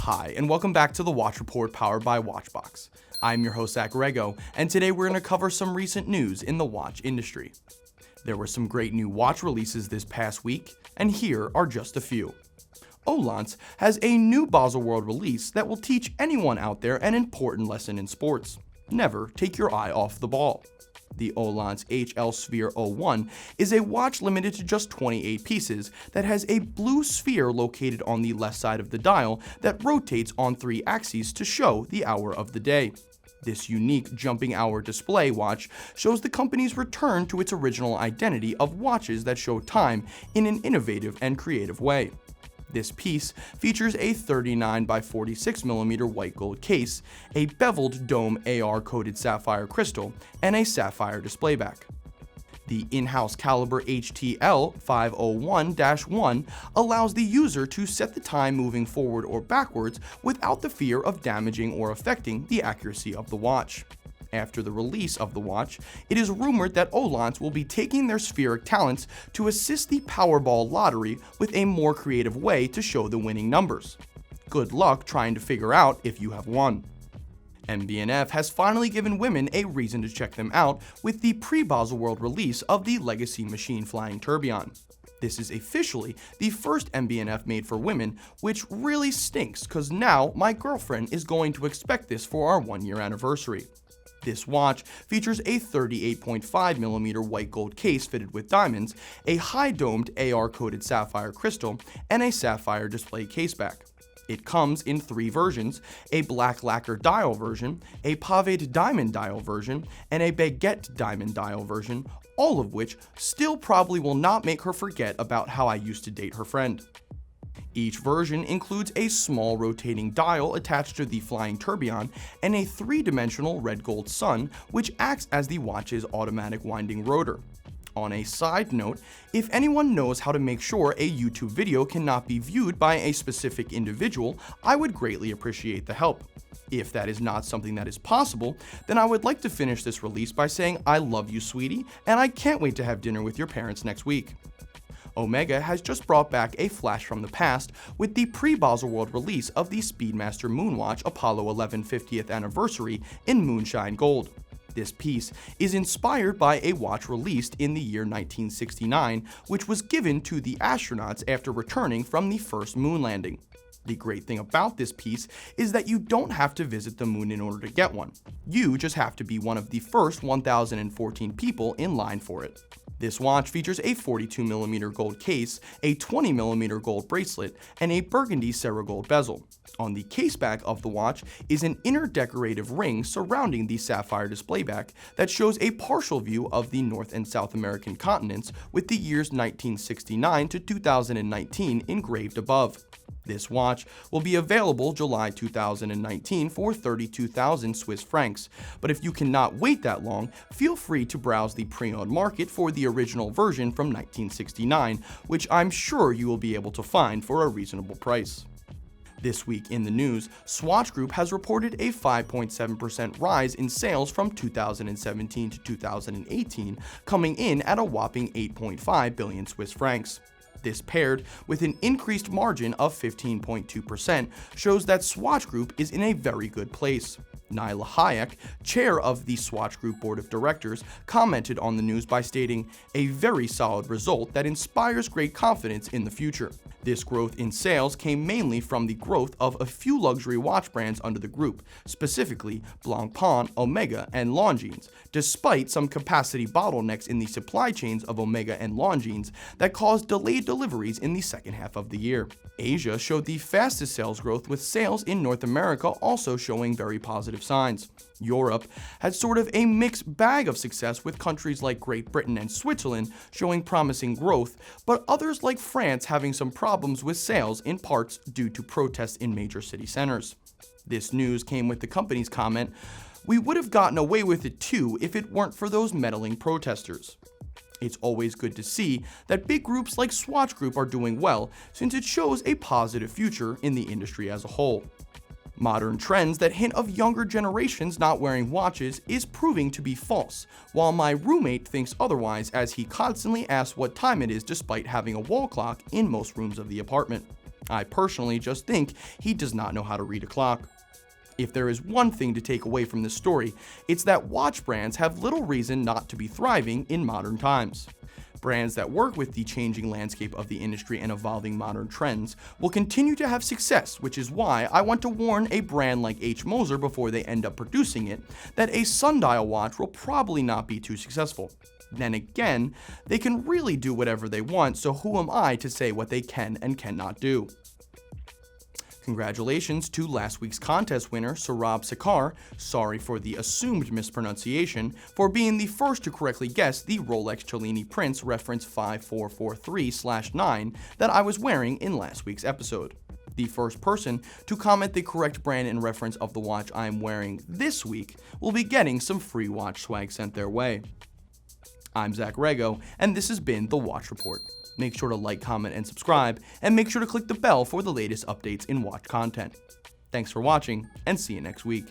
Hi, and welcome back to the Watch Report powered by Watchbox. I'm your host Zach Rego, and today we're going to cover some recent news in the watch industry. There were some great new watch releases this past week, and here are just a few. Ohlins has a new Baselworld release that will teach anyone out there an important lesson in sports. Never take your eye off the ball. The Hautlence HL Sphere 01 is a watch limited to just 28 pieces that has a blue sphere located on the left side of the dial that rotates on 3 axes to show the hour of the day. This unique jumping hour display watch shows the company's return to its original identity of watches that show time in an innovative and creative way. This piece features a 39 by 46mm white gold case, a beveled dome AR-coated sapphire crystal, and a sapphire display back. The in-house caliber HTL 501-1 allows the user to set the time moving forward or backwards without the fear of damaging or affecting the accuracy of the watch. After the release of the watch, it is rumored that Ohlins will be taking their spheric talents to assist the Powerball lottery with a more creative way to show the winning numbers. Good luck trying to figure out if you have won. MB&F has finally given women a reason to check them out with the Pre-Baselworld release of the Legacy Machine Flying Tourbillon. This is officially the first MB&F made for women, which really stinks cause now my girlfriend is going to expect this for our 1-year anniversary. This watch features a 38.5mm white gold case fitted with diamonds, a high-domed AR-coated sapphire crystal, and a sapphire display caseback. It comes in 3 versions, a black lacquer dial version, a paved diamond dial version, and a baguette diamond dial version, all of which still probably will not make her forget about how I used to date her friend. Each version includes a small rotating dial attached to the flying tourbillon and a 3-dimensional red gold sun, which acts as the watch's automatic winding rotor. On a side note, if anyone knows how to make sure a YouTube video cannot be viewed by a specific individual, I would greatly appreciate the help. If that is not something that is possible, then I would like to finish this release by saying I love you, sweetie, and I can't wait to have dinner with your parents next week. Omega has just brought back a flash from the past with the Pre-Baselworld release of the Speedmaster Moonwatch Apollo 11 50th anniversary in Moonshine Gold. This piece is inspired by a watch released in the year 1969, which was given to the astronauts after returning from the first moon landing. The great thing about this piece is that you don't have to visit the moon in order to get one. You just have to be one of the first 1,014 people in line for it. This watch features a 42mm gold case, a 20mm gold bracelet, and a burgundy Ceragold bezel. On the caseback of the watch is an inner decorative ring surrounding the sapphire displayback that shows a partial view of the North and South American continents with the years 1969 to 2019 engraved above. This watch will be available July 2019 for 32,000 Swiss francs, but if you cannot wait that long, feel free to browse the pre-owned market for the original version from 1969, which I'm sure you will be able to find for a reasonable price. This week in the news, Swatch Group has reported a 5.7% rise in sales from 2017 to 2018, coming in at a whopping 8.5 billion Swiss francs. This paired with an increased margin of 15.2% shows that Swatch Group is in a very good place. Nyla Hayek, chair of the Swatch Group Board of Directors, commented on the news by stating, "A very solid result that inspires great confidence in the future." This growth in sales came mainly from the growth of a few luxury watch brands under the group, specifically Blancpain, Omega, and Longines, despite some capacity bottlenecks in the supply chains of Omega and Longines that caused delayed deliveries in the second half of the year. Asia showed the fastest sales growth, with sales in North America also showing very positive signs. Europe had sort of a mixed bag of success, with countries like Great Britain and Switzerland showing promising growth, but others like France having some problems with sales, in parts due to protests in major city centers. This news came with the company's comment, "We would have gotten away with it too if it weren't for those meddling protesters." It's always good to see that big groups like Swatch Group are doing well, since it shows a positive future in the industry as a whole. Modern trends that hint of younger generations not wearing watches is proving to be false, while my roommate thinks otherwise as he constantly asks what time it is despite having a wall clock in most rooms of the apartment. I personally just think he does not know how to read a clock. If there is one thing to take away from this story, it's that watch brands have little reason not to be thriving in modern times. Brands that work with the changing landscape of the industry and evolving modern trends will continue to have success, which is why I want to warn a brand like H. Moser before they end up producing it, that a sundial watch will probably not be too successful. Then again, they can really do whatever they want, so who am I to say what they can and cannot do? Congratulations to last week's contest winner, Saurabh Sekar, sorry for the assumed mispronunciation, for being the first to correctly guess the Rolex Cellini Prince reference 5443/9 that I was wearing in last week's episode. The first person to comment the correct brand and reference of the watch I'm wearing this week will be getting some free watch swag sent their way. I'm Zach Rego, and this has been The Watch Report. Make sure to like, comment, and subscribe, and make sure to click the bell for the latest updates in watch content. Thanks for watching, and see you next week.